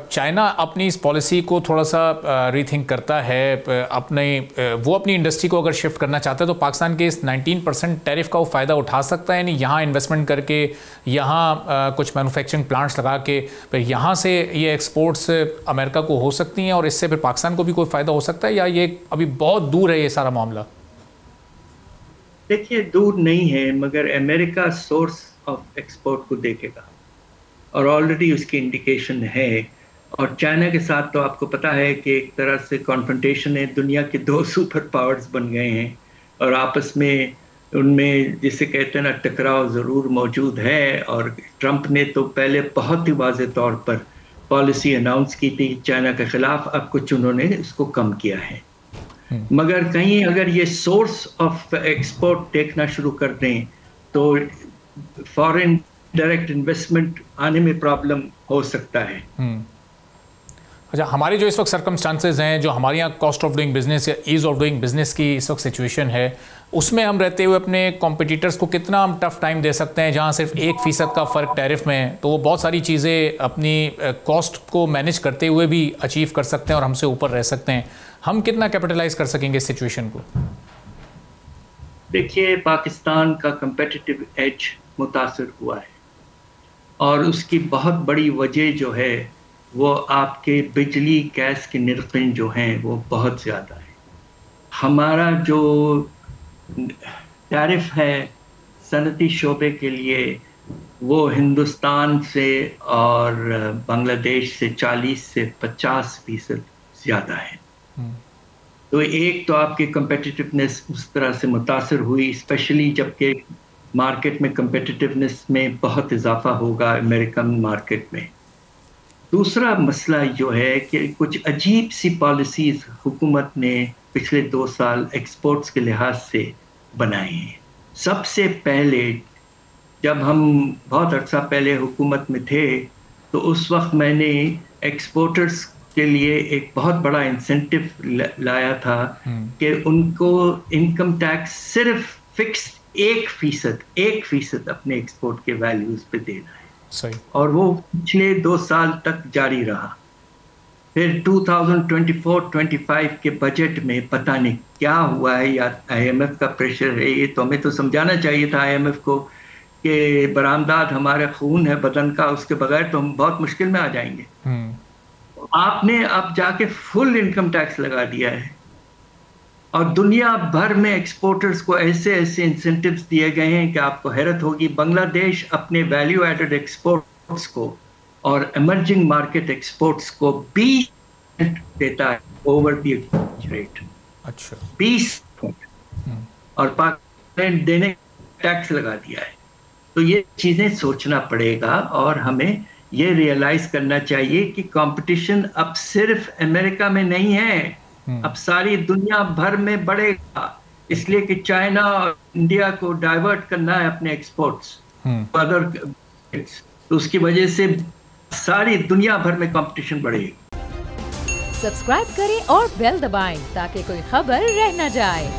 China اپنی اس policy کو تھوڑا سا ری تھنک کرتا ہے، وہ اپنی انڈسٹری کو اگر شفٹ کرنا چاہتا ہے تو پاکستان کے اس 19% ٹیرف کا وہ فائدہ اٹھا سکتا ہے، یعنی یہاں انویسٹمنٹ کر کے، یہاں کچھ مینوفیکچرنگ پلانٹس لگا کے پھر یہاں سے یہ ایکسپورٹس امریکہ کو ہو سکتی ہیں اور اس سے پھر پاکستان کو بھی کوئی فائدہ ہو سکتا ہے، یا یہ ابھی بہت دور ہے یہ سارا معاملہ؟ دیکھیے دور نہیں ہے، مگر امریکہ سورس آف ایکسپورٹ کو دیکھے گا اور آلریڈی اس کی انڈیکیشن ہے، اور چائنا کے ساتھ تو آپ کو پتا ہے کہ ایک طرح سے کانفرنٹیشن ہے، دنیا کے 2 سپر پاورز بن گئے ہیں اور آپس میں ان میں جسے کہتے ہیں نا ٹکراؤ ضرور موجود ہے، اور ٹرمپ نے تو پہلے بہت ہی واضح طور پر پالیسی اناؤنس کی تھی چائنا کے خلاف، اب کچھ انہوں نے اس کو کم کیا ہے، مگر کہیں اگر یہ سورس آف ایکسپورٹ دیکھنا شروع کر دیں تو فارن ڈائریکٹ انویسٹمنٹ آنے میں پرابلم ہو سکتا ہے۔ اچھا، ہماری جو اس وقت سرکمسٹانسز ہیں، جو ہمارے یہاں کاسٹ آف ڈوئنگ بزنس یا ایز آف ڈوئنگ بزنس کی اس وقت سچویشن ہے، اس میں ہم رہتے ہوئے اپنے کمپٹیٹرز کو کتنا ہم ٹف ٹائم دے سکتے ہیں، جہاں صرف 1% کا فرق ٹیرف میں ہے تو وہ بہت ساری چیزیں اپنی کاسٹ کو مینیج کرتے ہوئے بھی اچیو کر سکتے ہیں اور ہم سے اوپر رہ سکتے ہیں، ہم کتنا کیپٹلائز کر سکیں گے اس سچویشن کو؟ دیکھیے پاکستان کا کمپیٹیٹیو ایج متاثر ہوا ہے، اور اس کی بہت بڑی وجہ جو ہے وہ آپ کے بجلی گیس کے نرخیں جو ہیں وہ بہت زیادہ ہیں۔ ہمارا جو ٹیرف ہے صنعتی شعبے کے لیے وہ ہندوستان سے اور بنگلہ دیش سے 40 سے 50% زیادہ ہے، تو ایک تو آپ کی کمپیٹیٹیونیس اس طرح سے متاثر ہوئی، اسپیشلی جب کہ مارکیٹ میں کمپیٹیٹیونیس میں بہت اضافہ ہوگا امریکن مارکیٹ میں۔ دوسرا مسئلہ جو ہے کہ کچھ عجیب سی پالیسیز حکومت نے پچھلے 2 سال ایکسپورٹس کے لحاظ سے بنائے ہیں۔ سب سے پہلے جب ہم بہت عرصہ پہلے حکومت میں تھے تو اس وقت میں نے ایکسپورٹرز کے لیے ایک بہت بڑا انسینٹیو لایا تھا کہ ان کو انکم ٹیکس صرف فکس 1% اپنے ایکسپورٹ کے ویلیوز پہ دینا ہے، اور وہ پچھلے 2 سال تک جاری رہا۔ پھر 2024-25 کے بجٹ میں پتہ نہیں کیا ہوا ہے، یا آئی ایم ایف کا پریشر ہے، یہ تو ہمیں تو سمجھانا چاہیے تھا آئی ایم ایف کو کہ برآمدات ہمارے خون ہے بدن کا، اس کے بغیر تو ہم بہت مشکل میں آ جائیں گے۔ آپ نے اب جا کے فل انکم ٹیکس لگا دیا ہے، اور دنیا بھر میں ایکسپورٹرز کو ایسے انسینٹیوز دیے گئے ہیں کہ آپ کو حیرت ہوگی۔ بنگلہ دیش اپنے ویلیو ایڈڈ ایکسپورٹس کو اور ایمرجنگ مارکیٹ ایکسپورٹس کو 20% دیتا ہے اوور دی ایکسچینج ریٹ، 20%، اور پاکستان دینے ٹیکس لگا دیا ہے۔ تو یہ چیزیں سوچنا پڑے گا، اور ہمیں یہ ریئلائز کرنا چاہیے کہ کمپٹیشن اب صرف امریکہ میں نہیں ہے، اب ساری دنیا بھر میں بڑھے گا، اس لیے کہ چائنا اور انڈیا کو ڈائیورٹ کرنا ہے اپنے ایکسپورٹس ادر، تو اس کی وجہ سے ساری دنیا بھر میں کمپٹیشن بڑھے گی۔ سبسکرائب کریں اور بیل دبائیں تاکہ کوئی خبر رہ نہ جائے۔